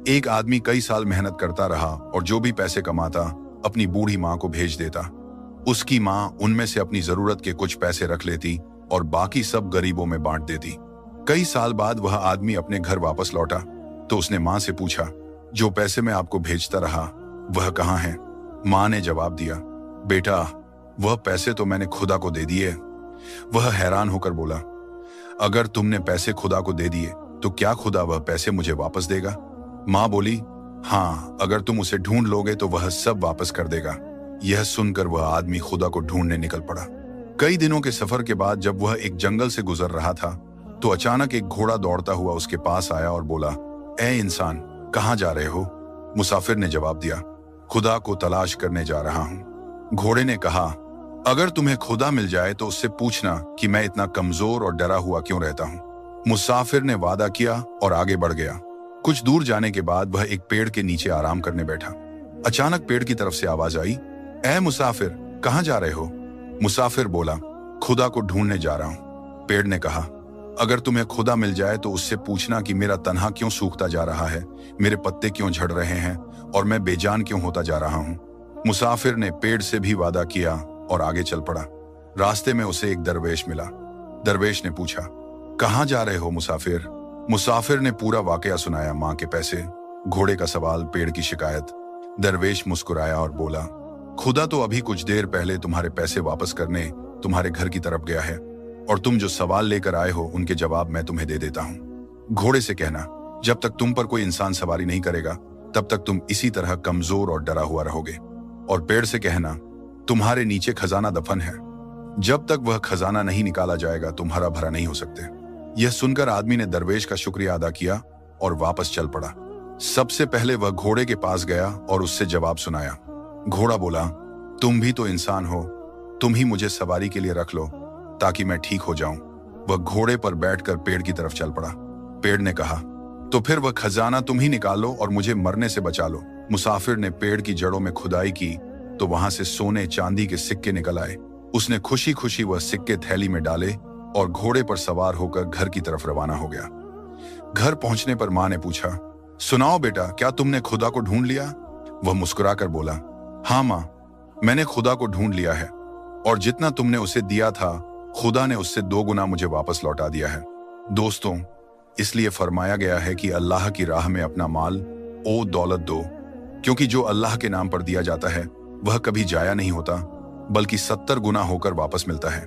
एक आदमी कई साल मेहनत करता रहा और जो भी पैसे कमाता अपनी बूढ़ी माँ को भेज देता। उसकी माँ उनमें से अपनी जरूरत के कुछ पैसे रख लेती और बाकी सब गरीबों में बांट देती। कई साल बाद वह आदमी अपने घर वापस लौटा तो उसने माँ से पूछा, जो पैसे मैं आपको भेजता रहा वह कहाँ हैं? माँ ने जवाब दिया, बेटा वह पैसे तो मैंने खुदा को दे दिए। वह हैरान होकर बोला, अगर तुमने पैसे खुदा को दे दिए तो क्या खुदा वह पैसे मुझे वापस देगा? माँ बोली, हाँ, अगर तुम उसे ढूंढ लोगे तो वह सब वापस कर देगा। यह सुनकर वह आदमी खुदा को ढूंढने निकल पड़ा। कई दिनों के सफर के बाद जब वह एक जंगल से गुजर रहा था तो अचानक एक घोड़ा दौड़ता हुआ उसके पास आया और बोला, ए इंसान, कहाँ जा रहे हो? मुसाफिर ने जवाब दिया, खुदा को तलाश करने जा रहा हूँ। घोड़े ने कहा, अगर तुम्हें खुदा मिल जाए तो उससे पूछना कि मैं इतना कमजोर और डरा हुआ क्यों रहता हूँ। मुसाफिर ने वादा किया और आगे बढ़ गया। कुछ दूर जाने के बाद वह एक पेड़ के नीचे आराम करने बैठा। अचानक पेड़ की तरफ से आवाज आई, ए मुसाफिर, कहाँ जा रहे हो? मुसाफिर बोला, खुदा को ढूंढने जा रहा हूँ। पेड़ ने कहा, अगर तुम्हें खुदा मिल जाए तो उससे पूछना कि मेरा तन्हा क्यों सूखता जा रहा है, मेरे पत्ते क्यों झड़ रहे हैं और मैं बेजान क्यों होता जा रहा हूँ। मुसाफिर ने पेड़ से भी वादा किया और आगे चल पड़ा। रास्ते में उसे एक दरवेश मिला। दरवेश ने पूछा, कहाँ जा रहे हो मुसाफिर? मुसाफिर ने पूरा वाकया सुनाया, माँ के पैसे, घोड़े का सवाल, पेड़ की शिकायत। दरवेश मुस्कुराया और बोला, खुदा तो अभी कुछ देर पहले तुम्हारे पैसे वापस करने तुम्हारे घर की तरफ गया है और तुम जो सवाल लेकर आए हो उनके जवाब मैं तुम्हें दे देता हूँ। घोड़े से कहना, जब तक तुम पर कोई इंसान सवारी नहीं करेगा तब तक तुम इसी तरह कमजोर और डरा हुआ रहोगे। और पेड़ से कहना, तुम्हारे नीचे खजाना दफन है, जब तक वह खजाना नहीं निकाला जाएगा तुम हरा भरा नहीं हो सकते। यह सुनकर आदमी ने दरवेश का शुक्रिया अदा किया और वापस चल पड़ा। सबसे पहले वह घोड़े के पास गया और उससे जवाब सुनाया। घोड़ा बोला, तुम भी तो इंसान हो, तुम ही मुझे सवारी के लिए रख लो ताकि मैं ठीक हो जाऊं। वह घोड़े पर बैठकर पेड़ की तरफ चल पड़ा। पेड़ ने कहा, तो फिर वह खजाना तुम ही निकालो और मुझे मरने से बचा लो। मुसाफिर ने पेड़ की जड़ों में खुदाई की तो वहां से सोने चांदी के सिक्के निकल आए। उसने खुशी खुशी वह सिक्के थैली में डाले और घोड़े पर सवार होकर घर की तरफ रवाना हो गया। घर पहुंचने पर माँ ने पूछा, सुनाओ बेटा, क्या तुमने खुदा को ढूंढ लिया? वह मुस्कुराकर बोला, हाँ माँ, मैंने खुदा को ढूंढ लिया है और जितना तुमने उसे दिया था खुदा ने उससे 2 गुना मुझे वापस लौटा दिया है। दोस्तों, इसलिए फरमाया गया है कि अल्लाह की राह में अपना माल ओ दौलत दो, क्योंकि जो अल्लाह के नाम पर दिया जाता है वह कभी जाया नहीं होता बल्कि 70 गुना होकर वापस मिलता है।